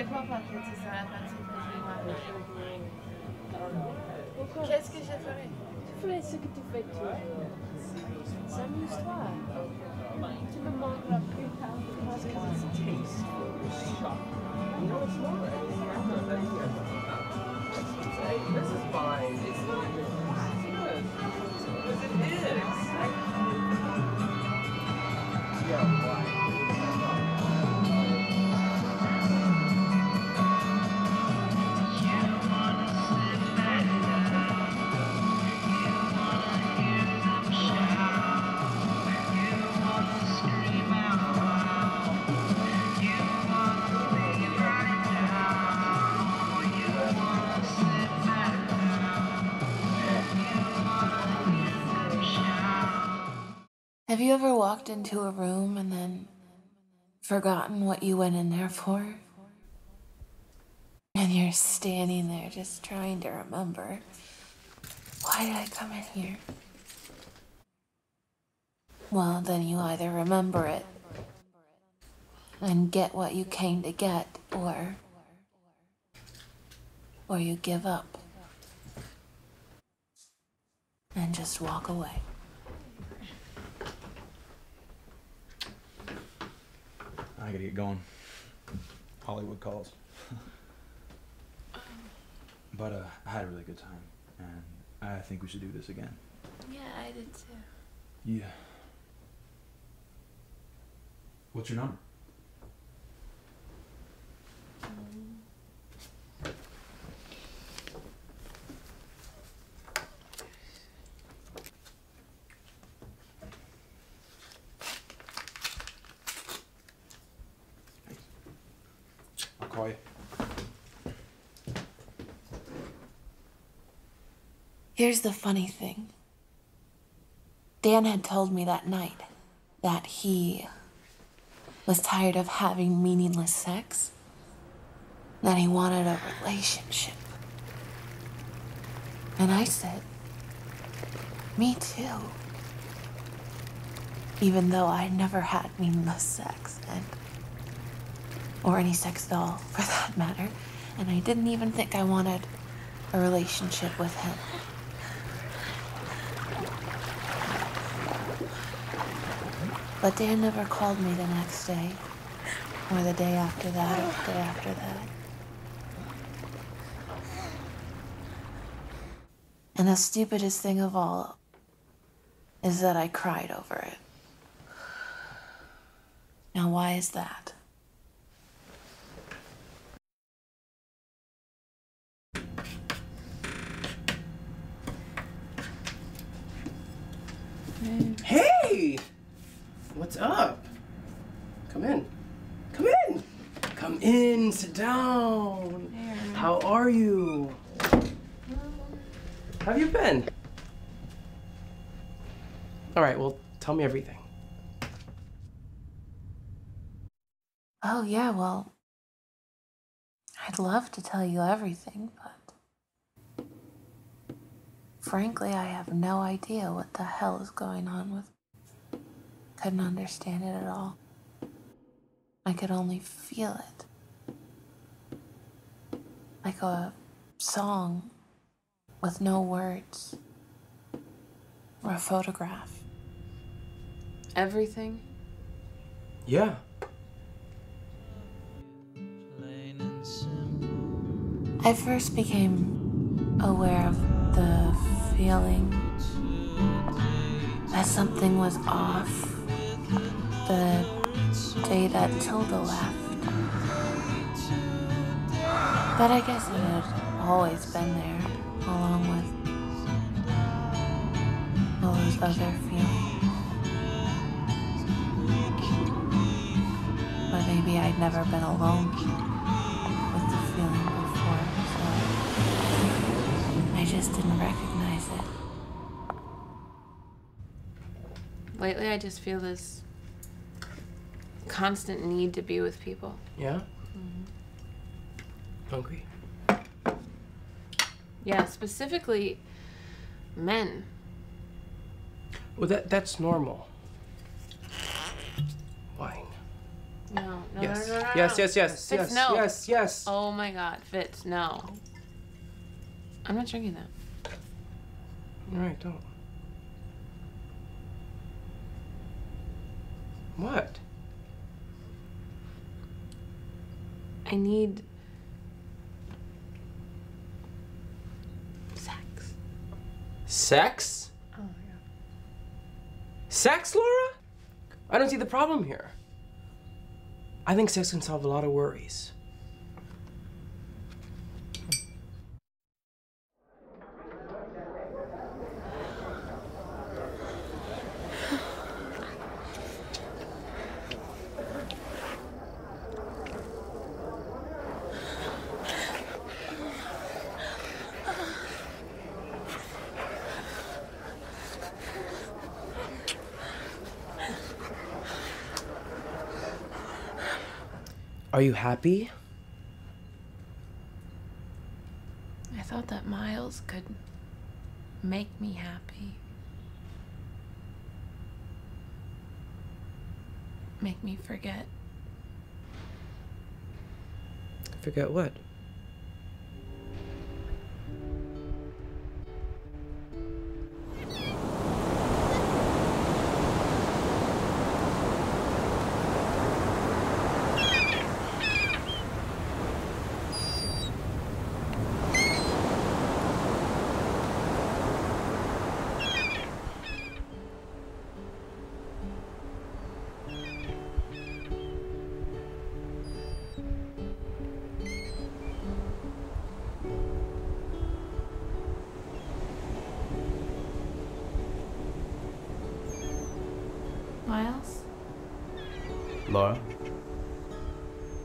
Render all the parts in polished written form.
Je crois pas que tu seras parti pour qu'est-ce que je ferais? Tu ferais ce que tu fais toi. Amuse-toi. Tu me manqueras plus tard parce que it's tasteful. No, it's not. I mean, I'm not that This is fine. It's not. Because it is. Yeah, why? Have you ever walked into a room and then forgotten what you went in there for? And you're standing there just trying to remember, why did I come in here? Well, then you either remember it and get what you came to get, or you give up and just walk away. I gotta get going. Hollywood calls. But I had a really good time, and I think we should do this again. Yeah, I did too. Yeah. What's your number? I'll call you. Here's the funny thing. Dan had told me that night that he was tired of having meaningless sex, that he wanted a relationship. And I said, me too. Even though I never had meaningless sex, or any sex at all, for that matter, and I didn't even think I wanted a relationship with him. But Dan never called me the next day, or the day after that, or the day after that. And the stupidest thing of all is that I cried over it. Now, why is that? Hey! What's up? Come in. Come in! Come in, sit down. Hey, how are you? How have you been? All right, well, tell me everything. Oh, yeah, well, I'd love to tell you everything, but frankly, I have no idea what the hell is going on with me. Couldn't understand it at all. I could only feel it. Like a song with no words. Or a photograph. Everything? Yeah. I first became aware of the feeling that something was off the day that Tilda left. But I guess it had always been there, along with all those other feelings. But maybe I'd never been alone with the feeling before, so I just didn't recognize it. Lately, I just feel this constant need to be with people. Yeah? Hungry? Yeah, specifically men. Well, that's normal. Wine. No, No, Yes. no, no, no, no. Yes, yes, yes, Fitz, yes, no. yes, yes. Oh my God, Fitz, no. I'm not drinking that. All right, don't. What? I need sex. Sex? Oh my God. Sex, Laura? I don't see the problem here. I think sex can solve a lot of worries. Are you happy? I thought that Miles could make me happy. Make me forget. Forget what? Miles, Laura?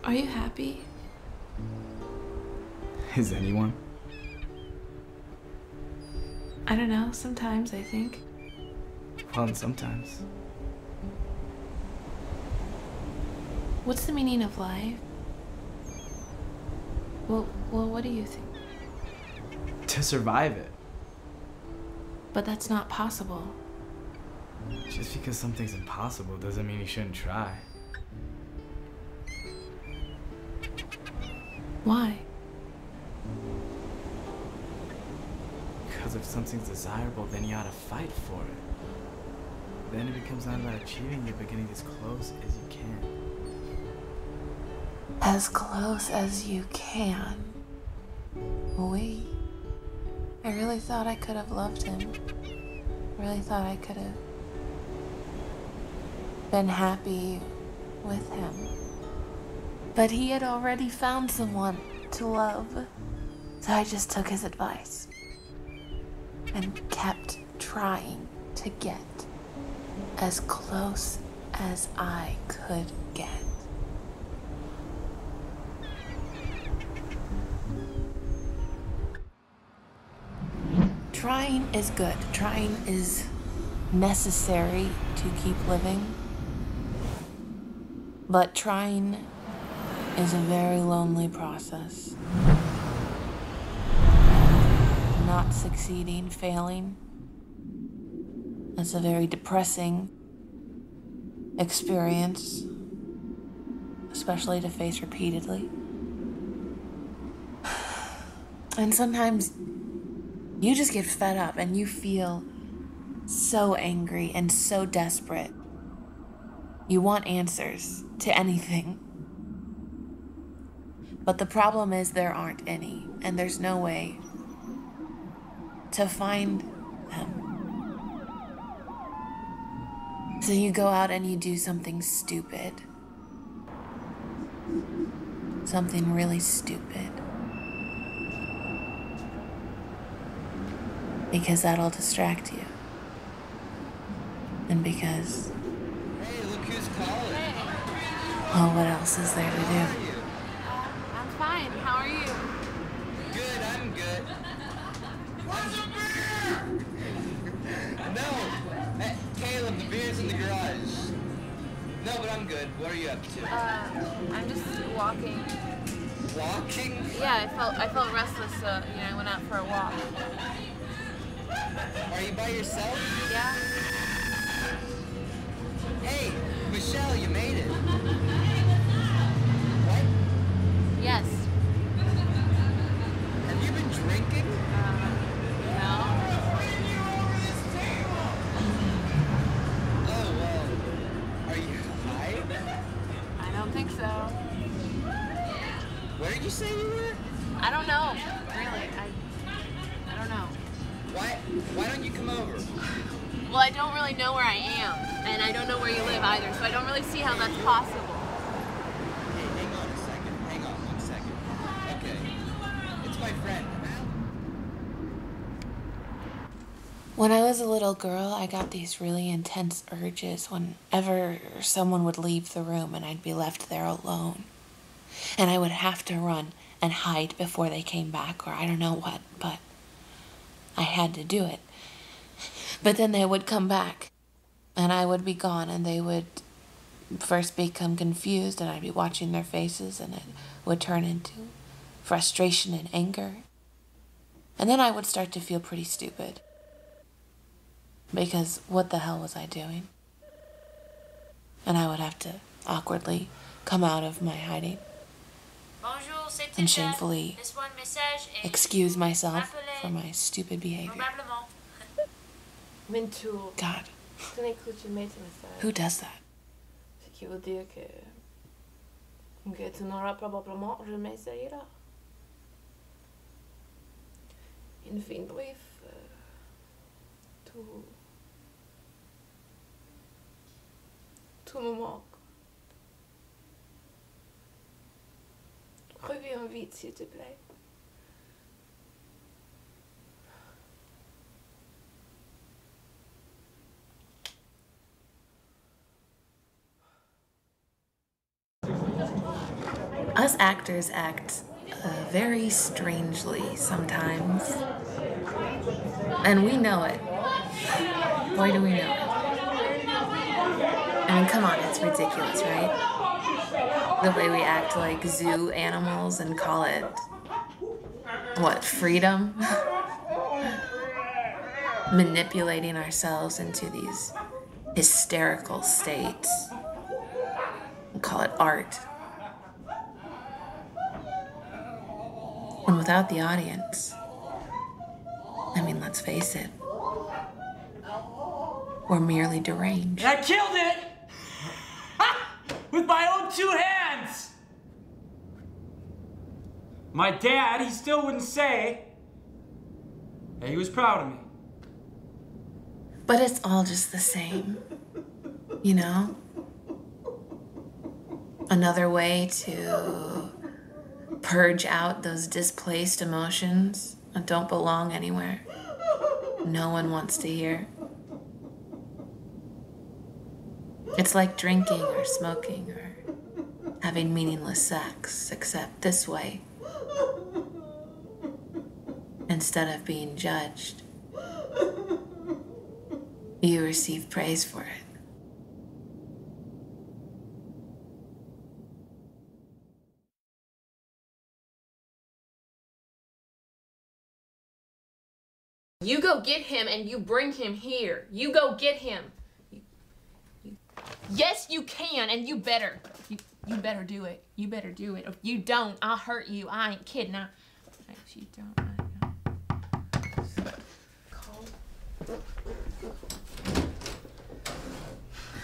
are you happy? Is anyone? I don't know, sometimes I think. Well, sometimes. What's the meaning of life? Well, what do you think? To survive it. But that's not possible. Just because something's impossible doesn't mean you shouldn't try. Why? Because if something's desirable, then you ought to fight for it. Then it becomes not about achieving it, but getting as close as you can. As close as you can. Oui. I really thought I could have loved him. Really thought I could have been happy with him. But he had already found someone to love. So I just took his advice and kept trying to get as close as I could get. Trying is good. Trying is necessary to keep living. But trying is a very lonely process. Not succeeding, failing, it's a very depressing experience, especially to face repeatedly. And sometimes you just get fed up and you feel so angry and so desperate. You want answers to anything. But the problem is there aren't any, and there's no way to find them. So you go out and you do something stupid. Something really stupid. Because that'll distract you. And because, Hey, look who's calling. well, what else is there to do? I'm fine. How are you? Good, I'm good. What's the beer? No, hey, Caleb, the beer's in the garage. No, but I'm good. What are you up to? I'm just walking. Walking? Yeah, I felt restless, so I went out for a walk. Are you by yourself? Yeah. Hey, Michelle, you made it. you come over? Well, I don't really know where I am, and I don't know where you live either, so I don't really see how that's possible. Hey, hang on a second. Hang on 1 second. Okay. It's my friend. When I was a little girl, I got these really intense urges whenever someone would leave the room and I'd be left there alone. And I would have to run and hide before they came back, or I don't know what, but I had to do it. But then they would come back, and I would be gone, and they would first become confused, and I'd be watching their faces, and it would turn into frustration and anger. And then I would start to feel pretty stupid. Because what the hell was I doing? And I would have to awkwardly come out of my hiding and shamefully excuse myself for my stupid behavior. Mintour. God, Ce n'est que tu mets tes messages. who does that? Ce qui veut dire que tu n'auras probablement jamais essayé. Une fin bref, tout me manque. Reviens vite, s'il te plaît. Us actors act very strangely sometimes. And we know it. Boy, do we know it. I mean, come on, it's ridiculous, right? The way we act like zoo animals and call it, what, freedom? Manipulating ourselves into these hysterical states. We call it art. And without the audience, I mean, let's face it, we're merely deranged. And I killed it! With my own 2 hands! My dad, he still wouldn't say that he was proud of me. But it's all just the same, you know? Another way to purge out those displaced emotions that don't belong anywhere. No one wants to hear. It's like drinking or smoking or having meaningless sex, except this way. Instead of being judged, you receive praise for it. You go get him and you bring him here. You go get him. Yes, you can, and you better. You better do it. You better do it. If you don't, I'll hurt you. I ain't kidding. If you don't, Call.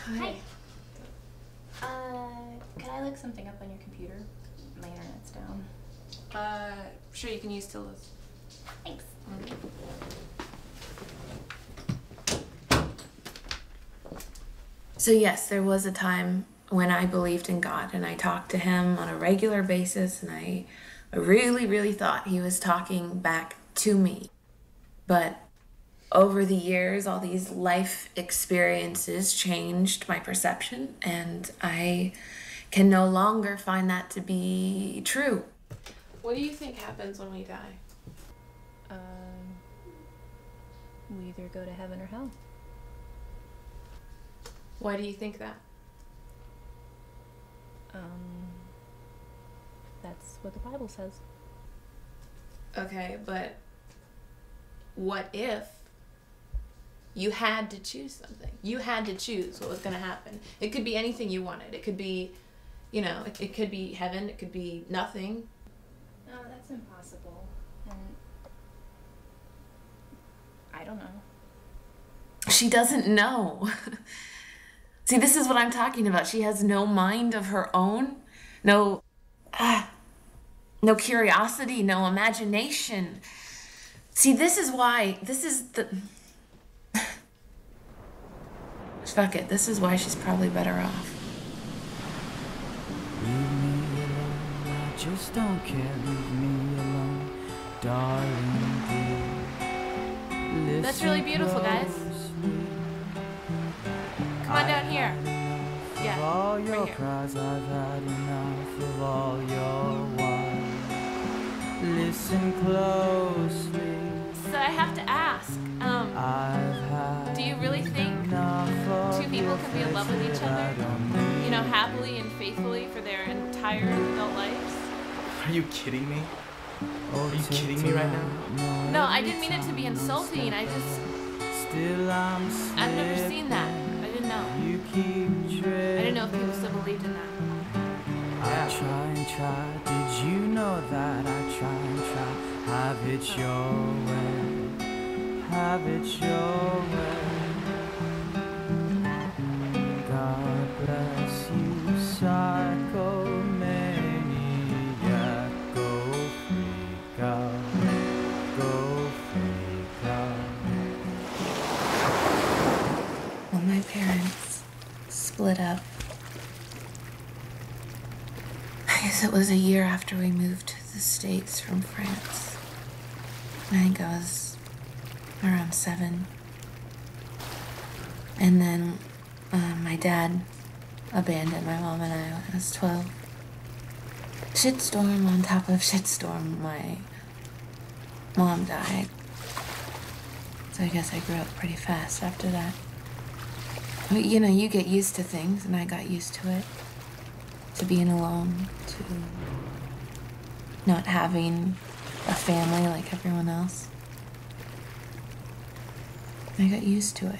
Hi. Can I look something up on your computer? My internet's down. Sure, you can use Tilda's. Thanks. So yes, there was a time when I believed in God and I talked to him on a regular basis and I really, really thought he was talking back to me. But over the years, all these life experiences changed my perception and I can no longer find that to be true. What do you think happens when we die? We either go to heaven or hell. Why do you think that? That's what the Bible says. Okay, but what if you had to choose something? You had to choose what was going to happen. It could be anything you wanted. It could be, you know, it could be heaven. It could be nothing. No, that's impossible. And I don't know. She doesn't know. See, this is what I'm talking about. She has no mind of her own, no curiosity, no imagination. See, this is why, Fuck it, this is why she's probably better off. Leave me alone, I just don't care. Leave me alone, darling dear. That's really beautiful, guys. Come on down here. Yeah, all right your here. cries, I've had enough of all your whine. Listen closely. So I have to ask, I've had do you really think two people can be in love with each other? You know, happily and faithfully for their entire adult lives? Are you kidding me? Are you kidding me right now? No, I didn't mean it to be insulting. I've never seen that. I didn't know. You keep I didn't know if people still believed in that. I try and try, did you know that I try and try? Have it your way, have it your way. God bless you, psychomaniac. Go freak out, go freak out. Well, my parents split up. I guess it was a year after we moved to the States from France. I think I was around 7. And then my dad abandoned my mom and I when I was 12. Shitstorm on top of shitstorm, my mom died. So I guess I grew up pretty fast after that. But, you know, you get used to things, and I got used to it. To being alone, to not having a family like everyone else. I got used to it.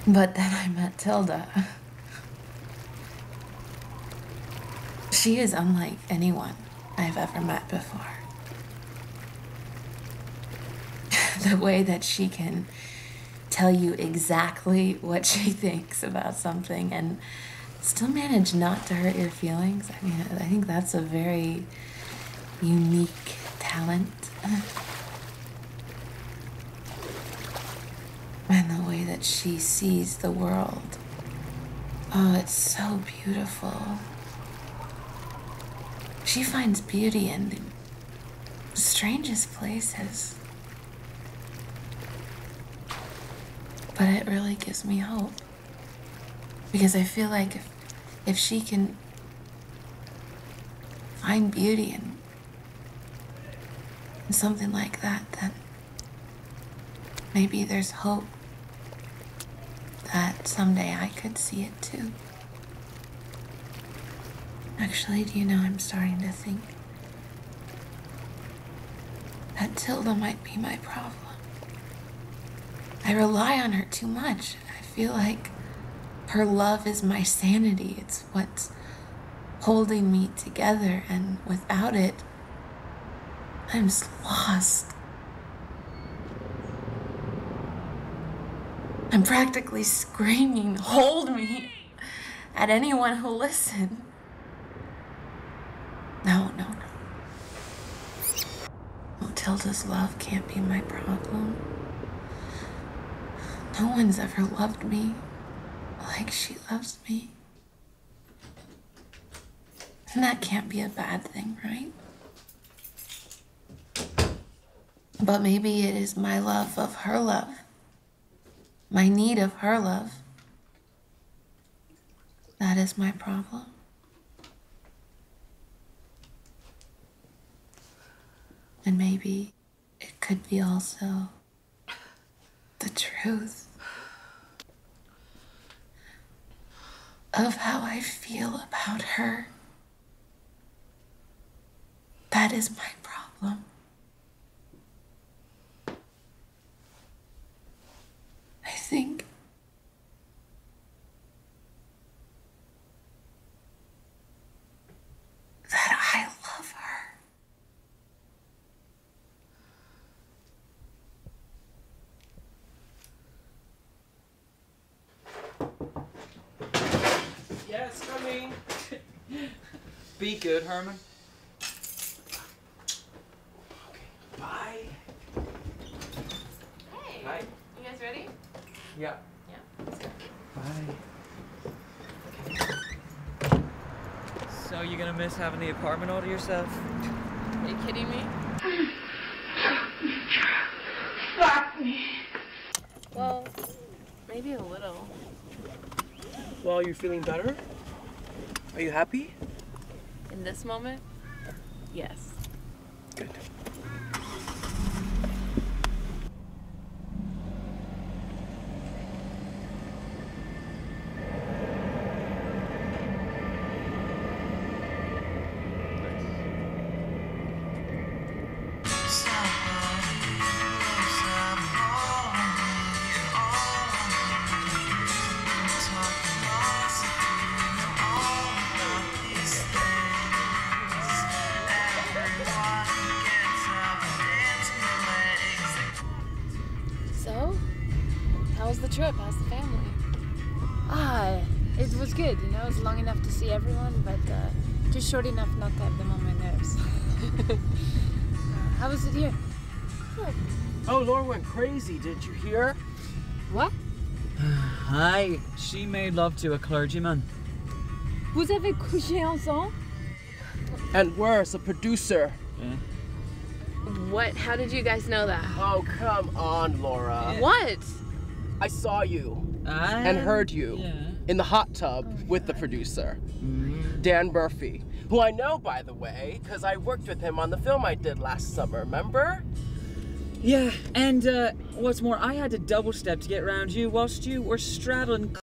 But then I met Tilda. She is unlike anyone I've ever met before. The way that she can tell you exactly what she thinks about something and still manage not to hurt your feelings. I mean, I think that's a very unique talent. And the way that she sees the world. Oh, it's so beautiful. She finds beauty in the strangest places. But it really gives me hope. Because I feel like if she can find beauty in something like that, then maybe there's hope that someday I could see it too. Actually, do you know, I'm starting to think that Tilda might be my problem. I rely on her too much. I feel like her love is my sanity. It's what's holding me together, and without it, I'm just lost. I'm practically screaming, "Hold me!" at anyone who'll listen. No. Oh, Tilda's love can't be my problem. No one's ever loved me like she loves me. And that can't be a bad thing, right? But maybe it is my love of her love, my need of her love, that is my problem. And maybe it could be also the truth of how I feel about her. That is my problem. I think that I love her. Yes, coming. Be good, Herman. Okay, bye. Hey, Hi. you guys ready? Yeah. Yeah. Let's go. Bye. So you gonna miss having the apartment all to yourself? Are you kidding me? Well, maybe a little. Well, you're feeling better? Are you happy? In this moment, yes. Good. So, how was the trip? How's the family? It was good, you know, it was long enough to see everyone, but just short enough not to have them on my nerves. How was it here? Good. Oh, Laura went crazy, did you hear? What? Hi. She made love to a clergyman. Vous avez couché ensemble? And worse, a producer. Yeah. What? How did you guys know that? Oh, come on, Laura. What? I saw you and heard you in the hot tub with the producer, Dan Murphy, who I know, by the way, because I worked with him on the film I did last summer, remember? Yeah, and what's more, I had to double step to get around you whilst you were straddling